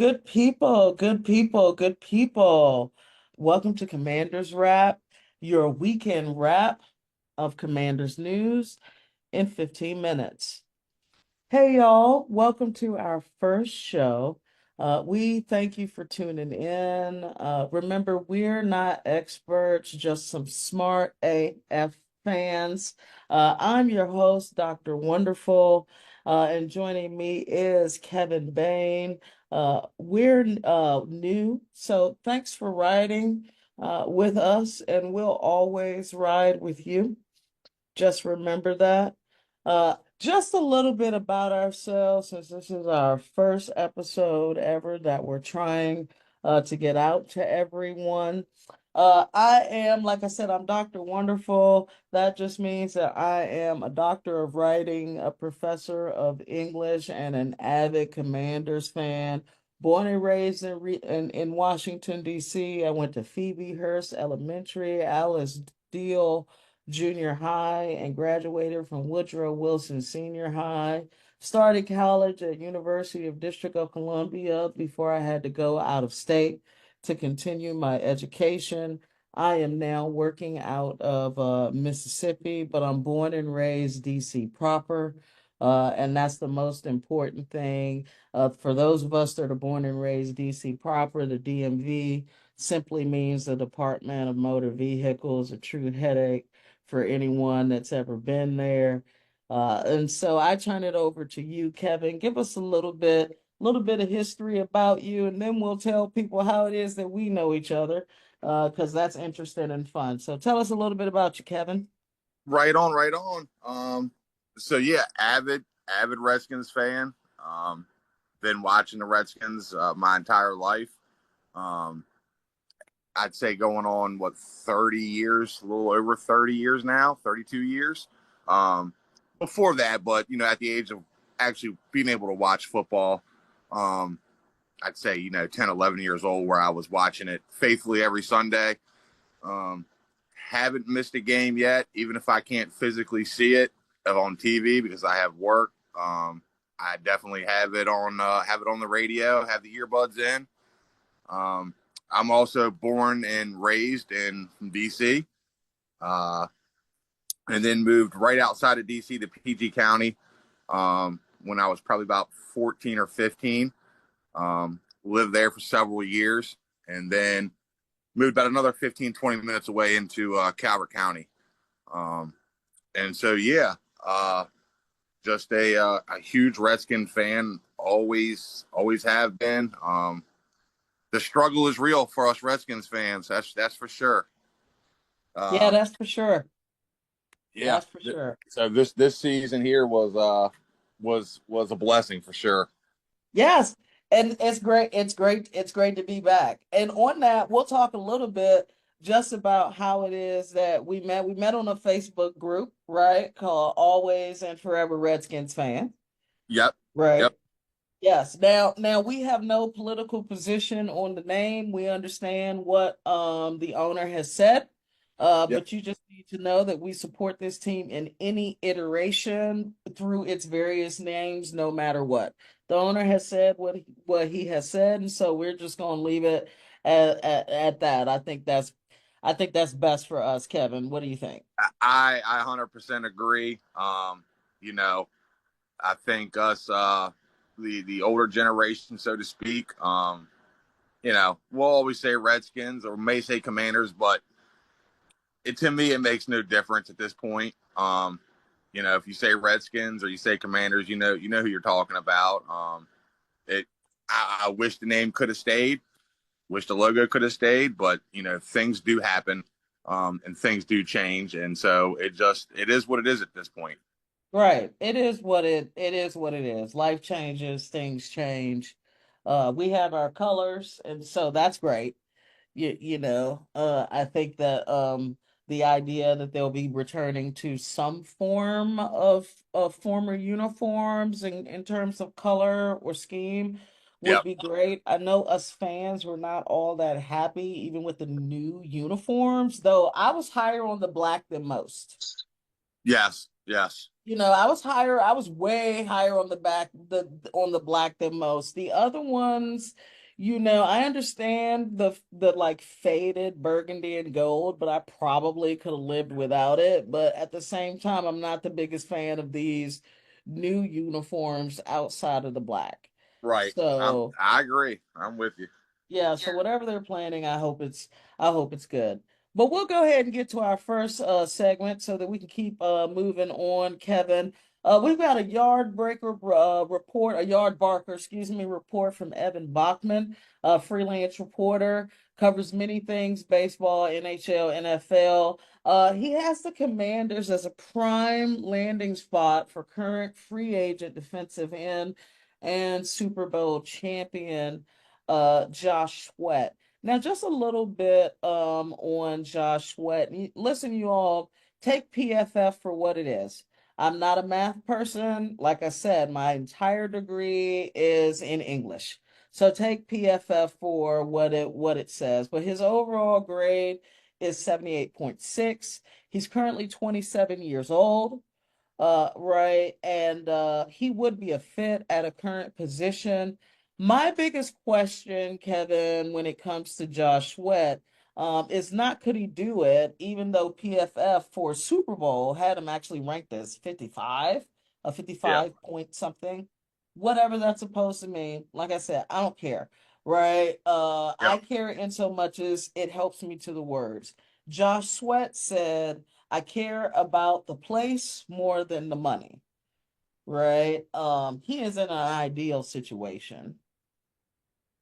Good people, good people, good people. Welcome to Commander's Wrap, your weekend wrap of Commander's news in 15 minutes. Hey, y'all, welcome to our first show. We thank you for tuning in. Remember, we're not experts, just some smart AF fans. I'm your host, Dr. Wonderful, and joining me is Kevin Bain. We're new, so thanks for riding with us, and we'll always ride with you. Just remember that. Just a little bit about ourselves, since this is our first episode ever that we're trying to get out to everyone. I am, like I said, I'm Dr. Wonderful. That just means that I am a doctor of writing, a professor of English, and an avid Commanders fan. Born and raised in Washington, D.C., I went to Phoebe Hearst Elementary, Alice Deal Junior High, and graduated from Woodrow Wilson Senior High. Started college at University of District of Columbia before I had to go out of state to continue my education. I am now working out of Mississippi, but I'm born and raised DC proper. And that's the most important thing. For those of us that are born and raised DC proper, the DMV simply means the Department of Motor Vehicles, a true headache for anyone that's ever been there. And so I turn it over to you, Kevin. Give us a little bit of history about you, and then we'll tell people how it is that we know each other, because that's interesting and fun. So tell us a little bit about you, Kevin. Right on, right on. So yeah, avid Redskins fan. Been watching the Redskins my entire life. Um, I'd say going on 30 years, a little over 30 years now, 32 years. Um, Before that, but at the age of actually being able to watch football, um, I'd say 10, 11 years old, where I was watching it faithfully every Sunday. Um, haven't missed a game yet, even if I can't physically see it on TV because I have work. I definitely have it on the radio, have the earbuds in. Um, I'm also born and raised in DC, uh, and then moved right outside of DC to PG County when I was probably about 14 or 15. Lived there for several years, and then moved about another 15, 20 minutes away into Calvert County. Um, and so, yeah, just a huge Redskin fan. Always have been. The struggle is real for us Redskins fans. That's for sure. Yeah, Uh, that's for sure. yeah. That's for sure. So this season here was a blessing for sure. Yes, and it's great. It's great. It's great to be back. And on that, we'll talk a little bit just about how it is that we met. We met on a Facebook group, right? Called Always and Forever Redskins Fan, Yep. right? Yep. Yes. Now we have no political position on the name. We understand what the owner has said. Yep. But you just need to know that we support this team in any iteration through its various names, no matter what. The owner has said what he has said, and so we're just going to leave it at that. I think that's best for us, Kevin. What do you think? I 100% agree. You know, I think us the older generation, so to speak. We'll always say Redskins or may say Commanders, but to me it makes no difference at this point. If you say Redskins or you say Commanders, you know who you're talking about. It I wish the name could have stayed, wish the logo could have stayed, but things do happen, and things do change, and so it is what it is at this point. Right. It is what it is. Life changes, things change. We have our colors, and so that's great. I think that the idea that they'll be returning to some form of former uniforms in terms of color or scheme would Yep. be great. I know us fans were not all that happy even with the new uniforms, though I was higher on the black than most. Yes. Yes. I was way higher on the black than most. The other ones, I understand the like faded burgundy and gold, but I probably could have lived without it. But at the same time, I'm not the biggest fan of these new uniforms outside of the black. Right. So I agree. I'm with you. yeah, so whatever they're planning, I hope it's good. But we'll go ahead and get to our first segment so that we can keep moving on, Kevin. We've got a yard breaker report, a yard barker, excuse me, report from Evan Bachman, a freelance reporter, covers many things, baseball, NHL, NFL. He has the Commanders as a prime landing spot for current free agent defensive end and Super Bowl champion Josh Sweat. Now, just a little bit on Josh Sweat. Listen, you all, take PFF for what it is. I'm not a math person. Like I said, my entire degree is in English. So take PFF for what it says. But his overall grade is 78.6. He's currently 27 years old. Right. And he would be a fit at a current position. My biggest question, Kevin, when it comes to Josh Sweat, is not could he do it, even though PFF for Super Bowl had him actually ranked as 55, a Yeah. 55 point something, whatever that's supposed to mean. Like I said, I don't care. Right. I Yep. care in so much as it helps me to the words. Josh Sweat said, I care about the place more than the money, right? He is in an ideal situation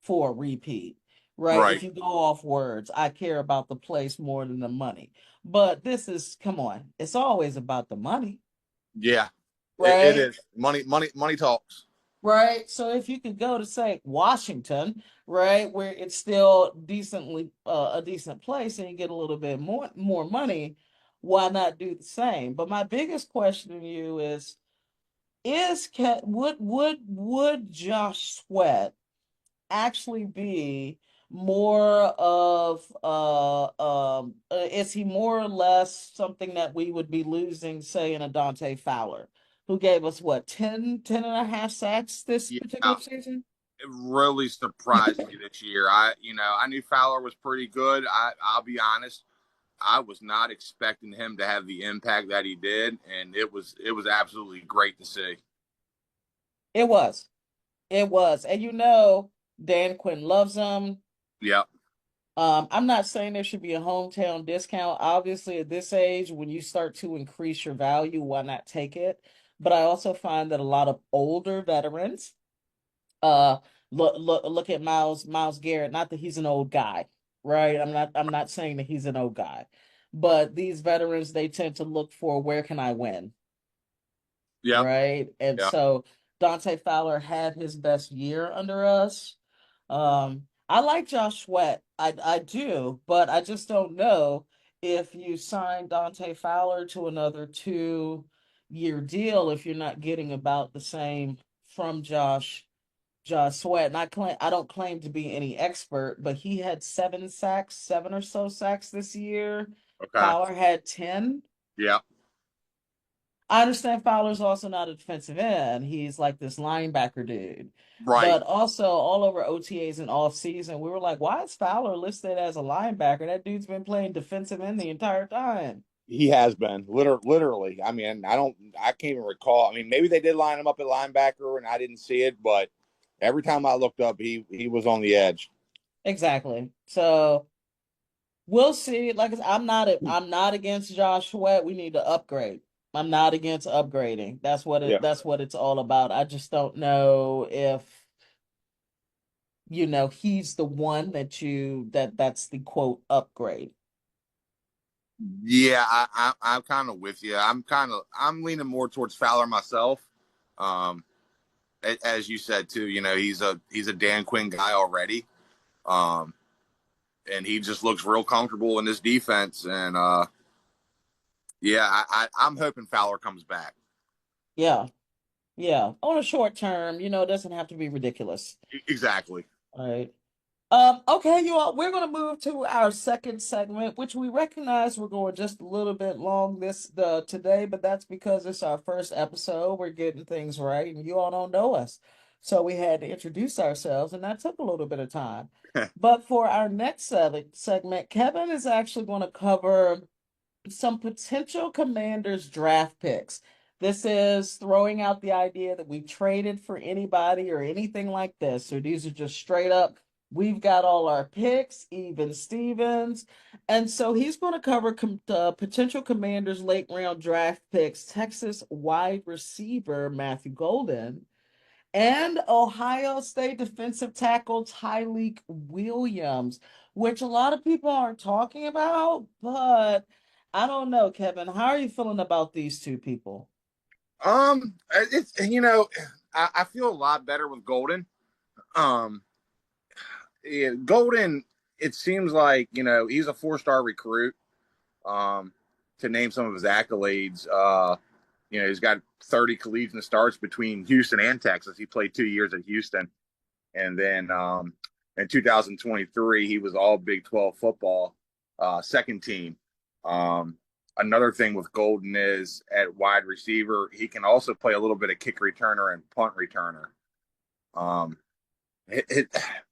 for a repeat, right? Right. If you go off words, I care about the place more than the money. But this is, come on, it's always about the money, Yeah. It right? is. Money talks. Right. So if you could go to say Washington, right, where it's still decently a decent place and you get a little bit more money, why not do the same? But my biggest question to you would Josh Sweat actually be more of is he more or less something that we would be losing, say, in a Dante Fowler, who gave us what, 10 and a half sacks this Yeah. particular season? It really surprised me this year. I knew Fowler was pretty good. I'll be honest. I was not expecting him to have the impact that he did, and it was absolutely great to see. It was. It was. And Dan Quinn loves him. Yep. I'm not saying there should be a hometown discount. Obviously, at this age, when you start to increase your value, why not take it? But I also find that a lot of older veterans, uh, look at Miles Garrett. Not that he's an old guy, right? I'm not saying that he's an old guy, but these veterans, they tend to look for, where can I win, Yep. right? And Yep. so Dante Fowler had his best year under us. I like Josh Sweat. I do, but I just don't know if you sign Dante Fowler to another 2-year deal if you're not getting about the same from Josh Sweat. And I don't claim to be any expert, but he had 7 sacks, 7 or so sacks this year. Okay. Fowler had 10. Yep. I understand Fowler's also not a defensive end. He's like this linebacker dude. Right. But also all over OTAs and off season, we were like, why is Fowler listed as a linebacker? That dude's been playing defensive end the entire time. He has been literally. I mean, I can't even recall. I mean, maybe they did line him up at linebacker and I didn't see it, but every time I looked up, he was on the edge. Exactly. So we'll see. Like I said, I'm not against Josh Sweat. We need to upgrade. I'm not against upgrading. Yeah. That's what it's all about. I just don't know if he's the one that's the quote upgrade. Yeah, I'm kind of with you. I'm leaning more towards Fowler myself. Um, as you said too, he's a Dan Quinn guy already. Um, and he just looks real comfortable in this defense. And yeah, I'm hoping Fowler comes back. Yeah. Yeah. On a short term, it doesn't have to be ridiculous. Exactly. All right. Okay, you all, we're going to move to our second segment, which we recognize we're going just a little bit long today, but that's because it's our first episode. We're getting things right, and you all don't know us. So we had to introduce ourselves, and that took a little bit of time. But for our next segment, Kevin is actually going to cover some potential Commanders draft picks. This is throwing out the idea that we traded for anybody or anything like this. So these are just straight up, we've got all our picks, even Stevens. And so he's going to cover potential Commanders late round draft picks, Texas wide receiver Matthew Golden, and Ohio State defensive tackle Tylie Willams, which a lot of people aren't talking about, but I don't know, Kevin. How are you feeling about these two people? It's I feel a lot better with Golden. Um, yeah, Golden. It seems like he's a 4-star recruit. Um, to name some of his accolades, he's got 30 collegiate starts between Houston and Texas. He played 2 years at Houston, and then in 2023 he was all Big 12 football, second team. Another thing with Golden is at wide receiver, he can also play a little bit of kick returner and punt returner. Um,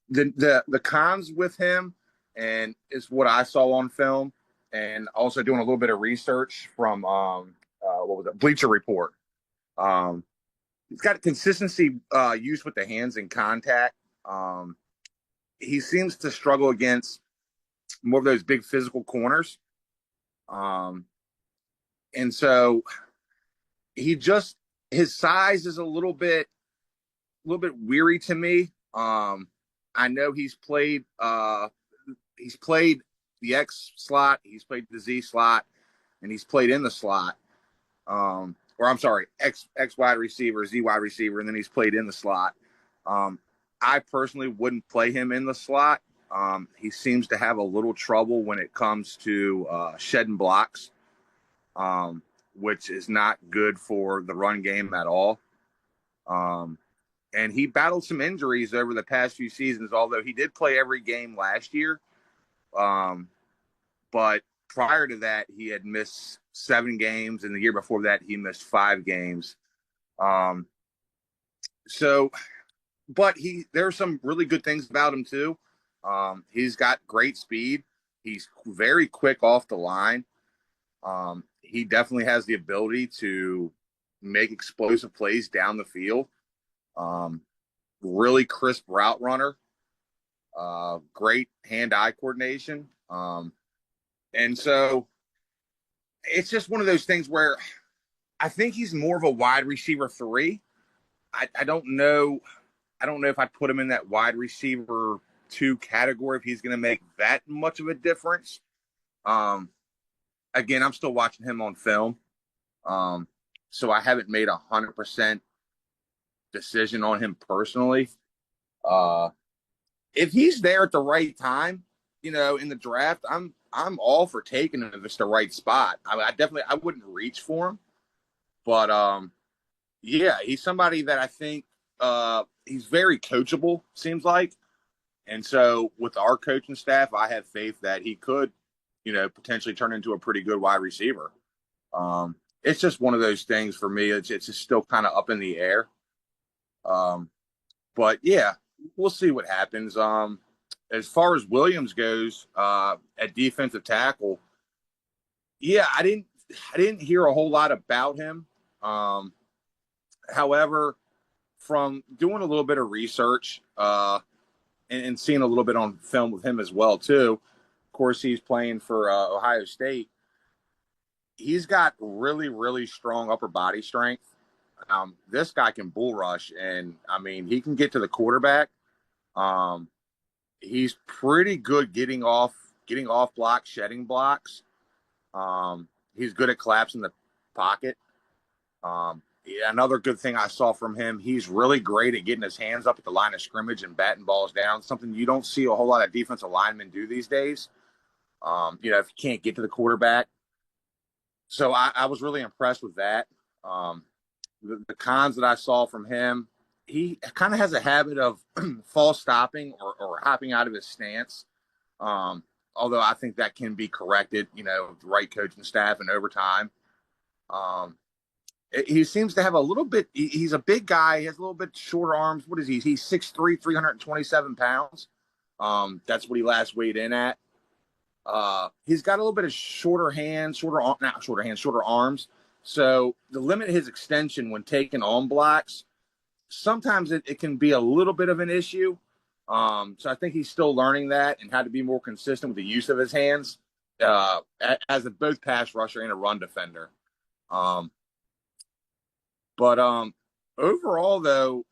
the cons with him, and it's what I saw on film, and also doing a little bit of research from what was it, Bleacher Report. Um, he's got consistency use with the hands and contact. He seems to struggle against more of those big physical corners. And so his size is a little bit weary to me. I know he's played the X slot, he's played the Z slot, and he's played in the slot. Or I'm sorry, X wide receiver, Z wide receiver, and then he's played in the slot. I personally wouldn't play him in the slot. He seems to have a little trouble when it comes to shedding blocks, which is not good for the run game at all. And he battled some injuries over the past few seasons, although he did play every game last year. But prior to that, he had missed 7 games, and the year before that, he missed 5 games. But there are some really good things about him too. He's got great speed. He's very quick off the line. He definitely has the ability to make explosive plays down the field. Really crisp route runner. Great hand-eye coordination. And so it's just one of those things where I think he's more of a wide receiver 3. I don't know. I don't know if I'd put him in that wide receiver 2 category if he's going to make that much of a difference. Again, I'm still watching him on film. So I haven't made 100% decision on him personally. If he's there at the right time, in the draft, I'm all for taking him if it's the right spot. I wouldn't reach for him, but yeah, he's somebody that I think he's very coachable, seems like. And so with our coaching staff, I have faith that he could, potentially turn into a pretty good wide receiver. It's just one of those things for me. It's just still kind of up in the air. But yeah, we'll see what happens. As far as Williams goes, at defensive tackle, yeah, I didn't hear a whole lot about him. However, from doing a little bit of research and seeing a little bit on film with him as well too. Of course, he's playing for Ohio State. He's got really, really strong upper body strength. This guy can bull rush, and I mean, he can get to the quarterback. He's pretty good getting off blocks, shedding blocks. He's good at collapsing the pocket. Another good thing I saw from him, he's really great at getting his hands up at the line of scrimmage and batting balls down, something you don't see a whole lot of defensive linemen do these days. If you can't get to the quarterback. So I was really impressed with that. The cons that I saw from him, he kind of has a habit of false stopping or hopping out of his stance. Although I think that can be corrected, with the right coaching staff and over time. Um, he seems to have a little bit. He's a big guy. He has a little bit shorter arms. What is he? He's 6'3", 327 pounds. That's what he last weighed in at. He's got a little bit of shorter hands, shorter arms. So to limit his extension when taking on blocks, sometimes it can be a little bit of an issue. So I think he's still learning that and how to be more consistent with the use of his hands as a both pass rusher and a run defender. But overall, though,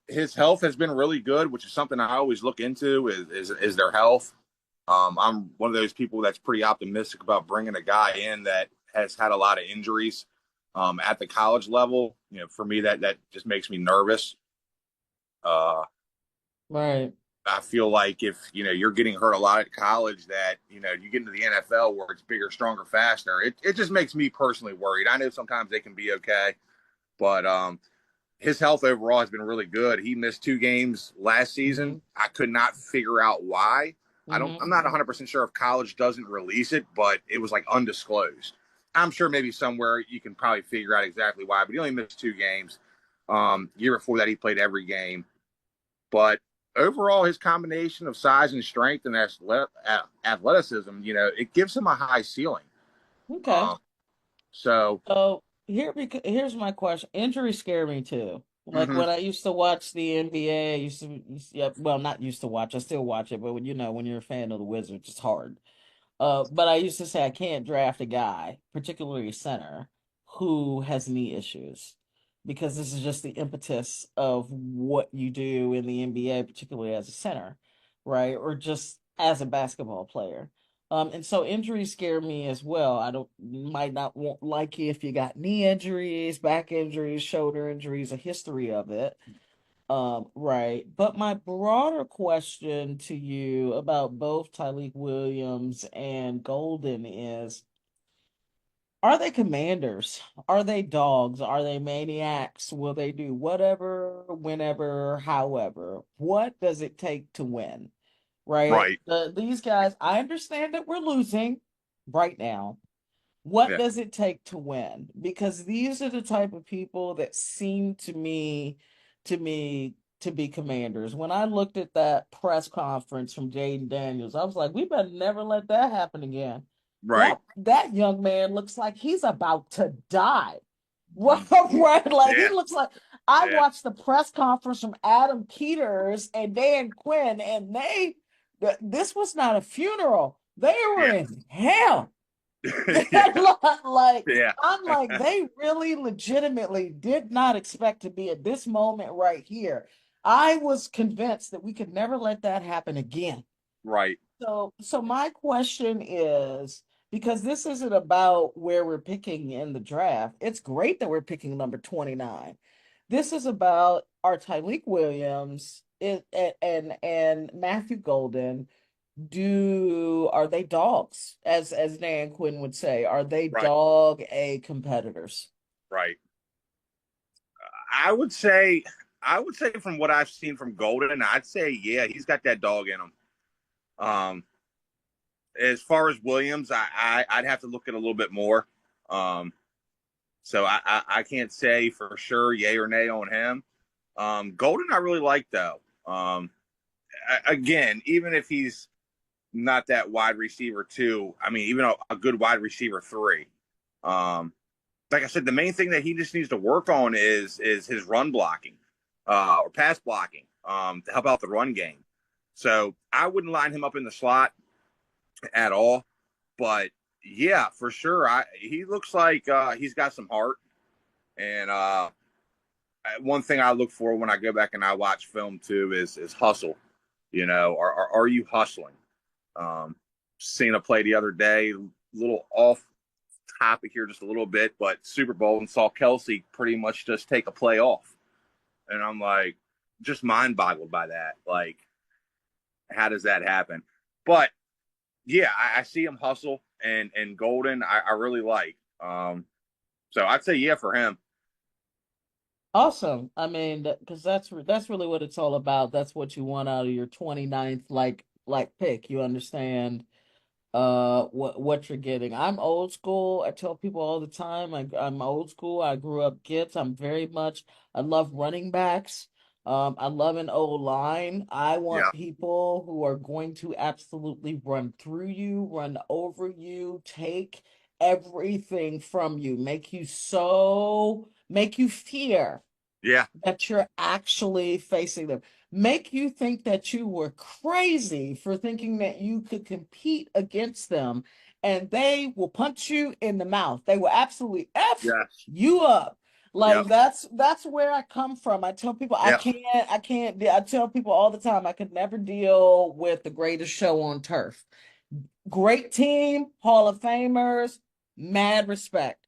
his health has been really good, which is something I always look into is their health. I'm one of those people that's pretty optimistic about bringing a guy in that has had a lot of injuries at the college level. For me, that just makes me nervous. Right. I feel like if you're getting hurt a lot at college, that you get into the NFL where it's bigger, stronger, faster. It just makes me personally worried. I know sometimes they can be okay, but his health overall has been really good. He missed 2 games last season. Mm-hmm. I could not figure out why. Mm-hmm. I'm not 100% sure if college doesn't release it, but it was like undisclosed. I'm sure maybe somewhere you can probably figure out exactly why, but he only missed 2 games. Year before that, he played every game. But overall, his combination of size and strength and athleticism, it gives him a high ceiling. Okay. So Here's my question. Injuries scare me too. Like mm-hmm. when I used to watch the NBA, yeah, well, not used to watch, I still watch it, but when you're a fan of the Wizards, it's hard. But I used to say I can't draft a guy, particularly a center, who has knee issues, because this is just the impetus of what you do in the NBA, particularly as a center, right? Or just as a basketball player. And so injuries scare me as well. Might not want like you if you got knee injuries, back injuries, shoulder injuries, a history of it. Right. But my broader question to you about both Tylie Williams and Golden is, are they commanders? Are they dogs? Are they maniacs? Will they do whatever, whenever, however? What does it take to win? Right? Right. These guys, I understand that we're losing right now. What Yeah. does it take to win? Because these are the type of people that seem to me to be commanders. When I looked at that press conference from Jaden Daniels, I was like, we better never let that happen again. Right. That young man looks like he's about to die. Mm-hmm. Right? Like he Yeah. looks like I Yeah. watched the press conference from Adam Peters and Dan Quinn, and this was not a funeral. They were Yeah. in hell. Yeah. Like Yeah. I'm like they really legitimately did not expect to be at this moment right here. I was convinced that we could never let that happen again. Right. So my question is, because this isn't about where we're picking in the draft. It's great that we're picking number 29. This is about our Tyleek Williams and Matthew Golden. Are they dogs, as Dan Quinn would say? Are they Right. dog A competitors? Right. I would say from what I've seen from Golden, I'd say yeah, he's got that dog in him. As far as Williams, I'd have to look at a little bit more. So I can't say for sure yay or nay on him. Golden I really like though. Again, even if he's not that wide receiver 2, I mean even a good wide receiver 3. Like I said, the main thing that he just needs to work on is his run blocking or pass blocking to help out the run game. So I wouldn't line him up in the slot at all. But yeah, for sure, he looks like he's got some heart. And one thing I look for when I go back and I watch film too is hustle. Are you hustling? Seen a play the other day, little off topic here just a little bit, but Super Bowl and saw Kelsey pretty much just take a play off. And I'm like, just mind boggled by that. Like, how does that happen? But yeah, I see him hustle and Golden, I really like. So I'd say yeah for him. Awesome. I mean, because that's really what it's all about. That's what you want out of your 29th like pick. You understand what you're getting. I'm old school. I tell people all the time I'm old school. I grew up Gibbs. I love running backs. I love an old line. I want Yeah, people who are going to absolutely run through you, run over you, take everything from you, make you fear yeah, that you're actually facing them. Make you think that you were crazy for thinking that you could compete against them, and they will punch you in the mouth. They will absolutely F yes, you up. yep, Like that's where I come from. I tell people yep, I tell people all the time I could never deal with the greatest show on turf. Great team, Hall of Famers, mad respect.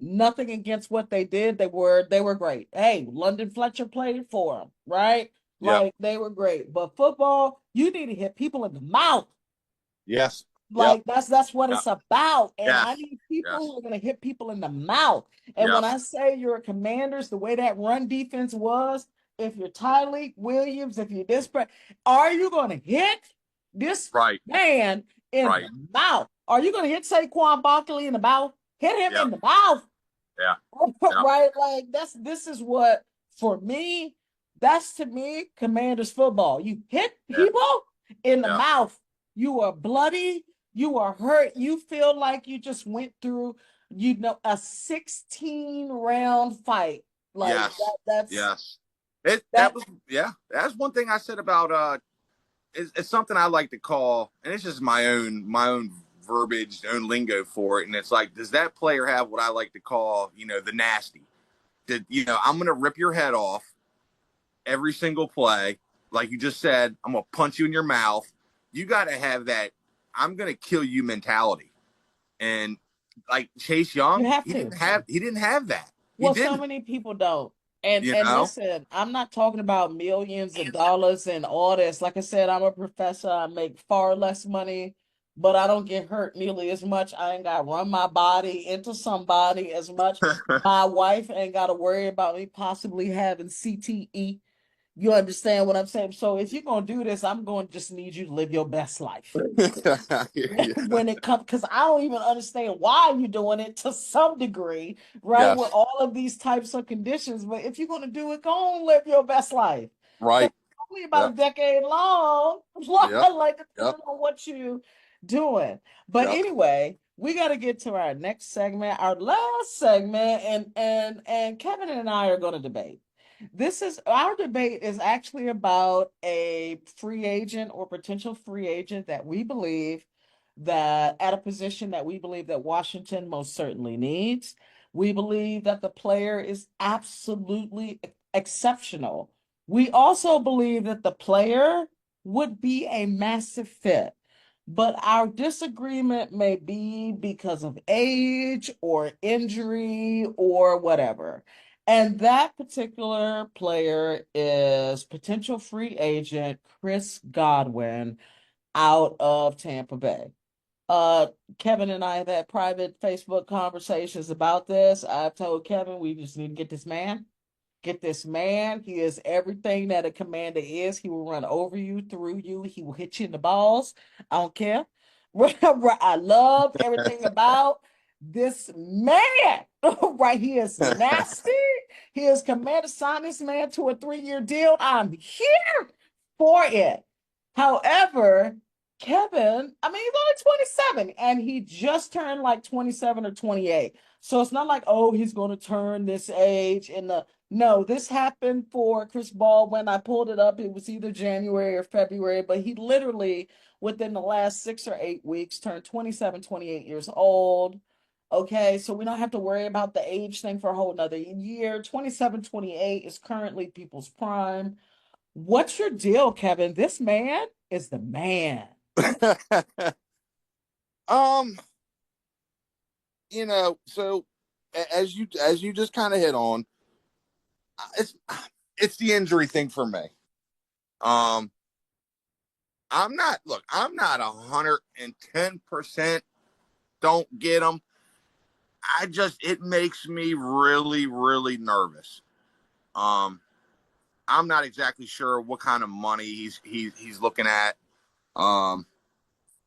Nothing against what they did. They were great. Hey, London Fletcher played for them, right? yep, Like they were great. But football, you need to hit people in the mouth. Yes. Yep. Like that's what yep, it's about. And I yes, need people yes, who are going to hit people in the mouth. And yep, when I say you're a Commanders, the way that run defense was, if you're Tylie Williams, if you're this, are you going to hit this right, man in right, the mouth? Are you going to hit Saquon Barkley in the mouth? Hit him yep, in the mouth. yeah, yep, Right? Like this is what for me, that's to me Commanders football. You hit yeah, people in the yeah, mouth. You are bloody, you are hurt, you feel like you just went through, a 16 round fight. Like yes, that's yes. It that that was yeah. That's one thing I said about it's something I like to call, and it's just my own verbiage, own lingo for it. And it's like, does that player have what I like to call, the nasty? Did I'm gonna rip your head off every single play, like you just said. I'm gonna punch you in your mouth. You got to have that. I'm gonna kill you mentality. And like Chase you Young, have he to. didn't have he didn't have that. He Well, so didn't. many people don't. And You and know. listen, I'm not talking about millions of dollars and all this. Like I said, I'm a professor. I make far less money, but I don't get hurt nearly as much. I ain't got to run my body into somebody as much. My wife ain't got to worry about me possibly having CTE. You understand what I'm saying? So if you're gonna do this, I'm going to just need you to live your best life. Yeah. When it comes, because I don't even understand why you're doing it to some degree, right? With Yes. all of these types of conditions. But if you're going to do it, go on, live your best life. Because Right. it's only about a Yep. decade long, Yep. like Yep. depending on what you doing. But Yep. anyway, we got to get to our next segment, our last segment, and Kevin and I are going to debate. This is our debate is actually about a free agent or potential free agent that we believe that at a position that we believe that Washington most certainly needs. We believe that the player is absolutely exceptional. We also believe that the player would be a massive fit. But our disagreement may be because of age or injury or whatever. And that particular player is potential free agent Chris Godwin out of Tampa Bay. Uh, Kevin and I have had private Facebook conversations about this. I've told Kevin we just need to get this man. Get this man. He is everything that a commander is. He will run over you, through you. He will hit you in the balls. I don't care. I love everything about this man. Right. He is nasty. He is commander. Sign this man to a 3-year deal. I'm here for it. However, Kevin, I mean, he's only 27 and he just turned like 27 or 28. So it's not like, oh, he's going to turn this age in the no, this happened for Chris Baldwin. I pulled it up. It was either January or February, but he literally, within the last 6 or 8 weeks, turned 27, 28 years old. Okay, so we don't have to worry about the age thing for a whole nother year. 27, 28 is currently people's prime. What's your deal, Kevin? This man is the man. um, so as you just kind of hit on, it's it's the injury thing for me. Um, I'm not 110% don't get them. It makes me really, really nervous. Um, I'm not exactly sure what kind of money he's looking at. Um,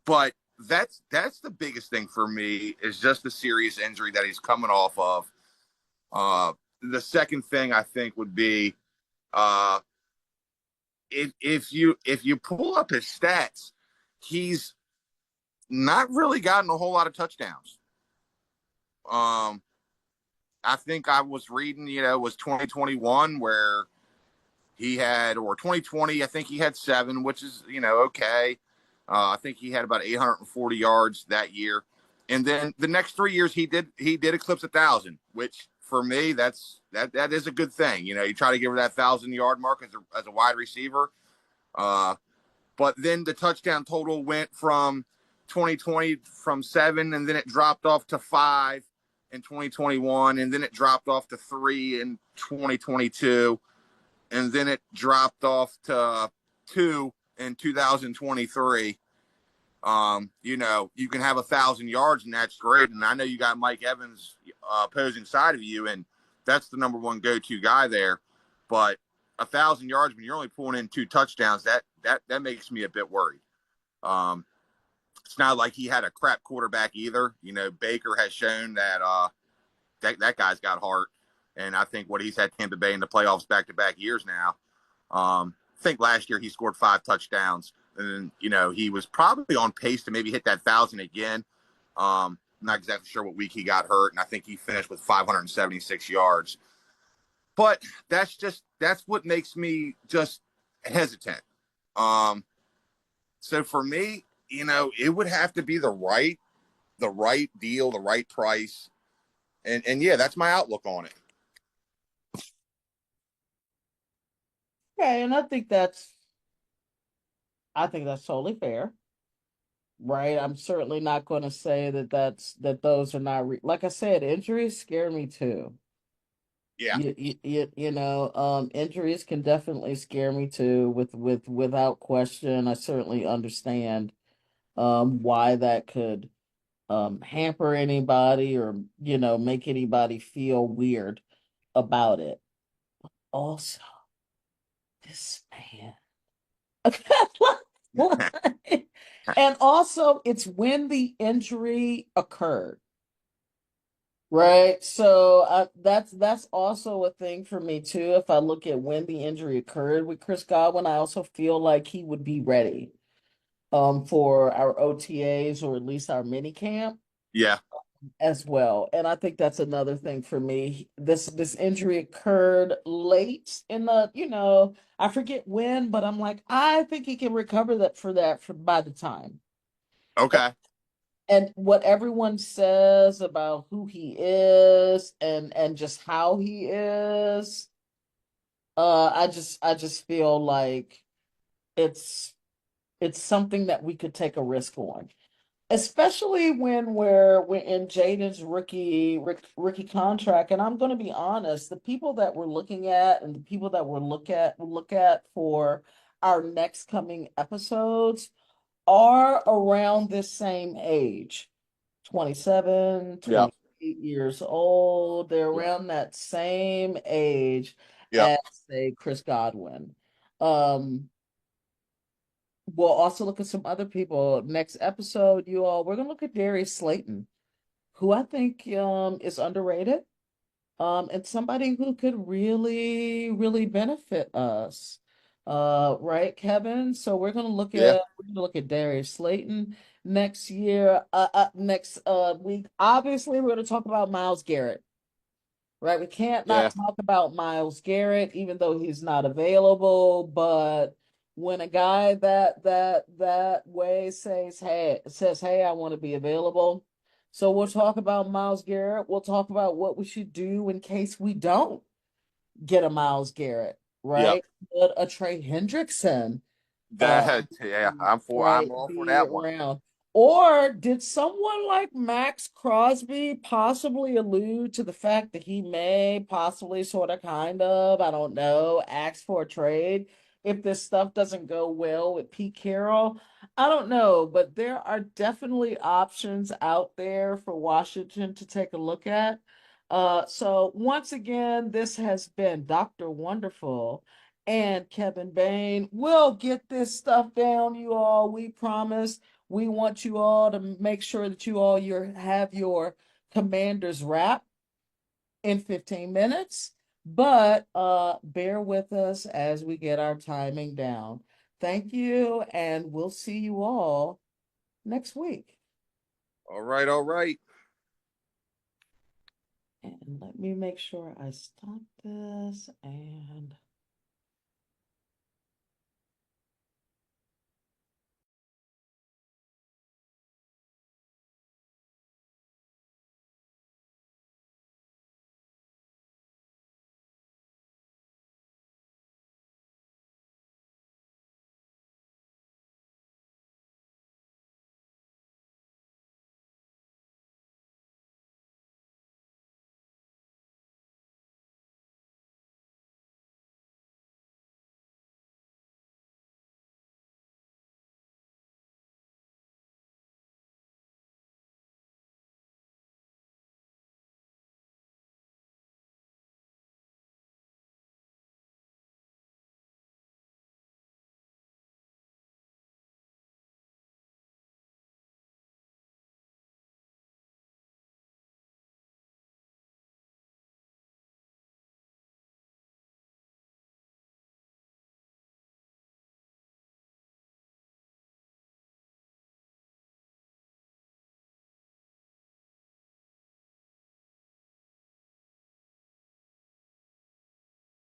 but that's the biggest thing for me is just the serious injury that he's coming off of. Uh, the second thing I think would be uh, if you pull up his stats, he's not really gotten a whole lot of touchdowns. Um, I think I was reading, it was 2021 where he had, or 2020, I think he had 7, which is, okay. I think he had about 840 yards that year. And then the next 3 years he did eclipse 1,000, which for me, that is a good thing. You try to give her that 1,000-yard mark as a wide receiver. But then the touchdown total went from 2020 from 7, and then it dropped off to 5 in 2021, and then it dropped off to 3 in 2022, and then it dropped off to 2 in 2023. You can have 1,000 yards, and that's great. And I know you got Mike Evans opposing side of you, and that's the number one go-to guy there. But 1,000 yards when you're only pulling in 2 touchdowns, that makes me a bit worried. It's not like he had a crap quarterback either. Baker has shown that guy's got heart, and I think what he's had Tampa Bay in the playoffs back-to-back years now. I think last year he scored 5 touchdowns, and he was probably on pace to maybe hit that 1,000 again. Not exactly sure what week he got hurt, and I think he finished with 576 yards. But that's what makes me just hesitant. So for me, it would have to be the right deal, the right price, and yeah, that's my outlook on it. Okay, and I think that's totally fair, right? I'm certainly not going to say that those are not like I said, injuries scare me too. Yeah. Injuries can definitely scare me too, without question. I certainly understand why that could hamper anybody or make anybody feel weird about it. Also, this man. And also, it's when the injury occurred, right? So that's also a thing for me too. If I look at when the injury occurred with Chris Godwin, I also feel like he would be ready for our OTAs or at least our mini camp Yeah. as well. And I think that's another thing for me. This injury occurred late in I forget when, but I'm like, I think he can recover that by the time. Okay. And what everyone says about who he is and just how he is, I just feel like it's it's something that we could take a risk on, especially when we're in Jaden's rookie contract. And I'm going to be honest, the people that we're looking at and the people that we'll look at for our next coming episodes are around this same age, 27, Yeah. 28 years old. They're Yeah. around that same age Yeah. as, say, Chris Godwin. Um, we'll also look at some other people. Next episode, we're gonna look at Darius Slayton, who I think is underrated. And somebody who could really, really benefit us. Right, Kevin? So Yeah. we're gonna look at Darius Slayton next week. Obviously, we're gonna talk about Myles Garrett. Right? We can't not Yeah. talk about Myles Garrett, even though he's not available. But when a guy that way says, hey, I want to be available. So we'll talk about Myles Garrett. We'll talk about what we should do in case we don't get a Myles Garrett, Yep. right? But a Trey Hendrickson uh Yeah. I'm right all for be that one. around. Or did someone like Max Crosby possibly allude to the fact that he may possibly sort of kind of, I don't know, ask for a trade if this stuff doesn't go well with Pete Carroll? I don't know, but there are definitely options out there for Washington to take a look at. So once again, this has been Dr. Wonderful and Kevin Bain. We'll get this stuff down, you all. We promise. We want you all to make sure that you all have your commander's wrap in 15 minutes. But bear with us as we get our timing down. Thank you, and we'll see you all next week. All right, all right. And let me make sure I stop this and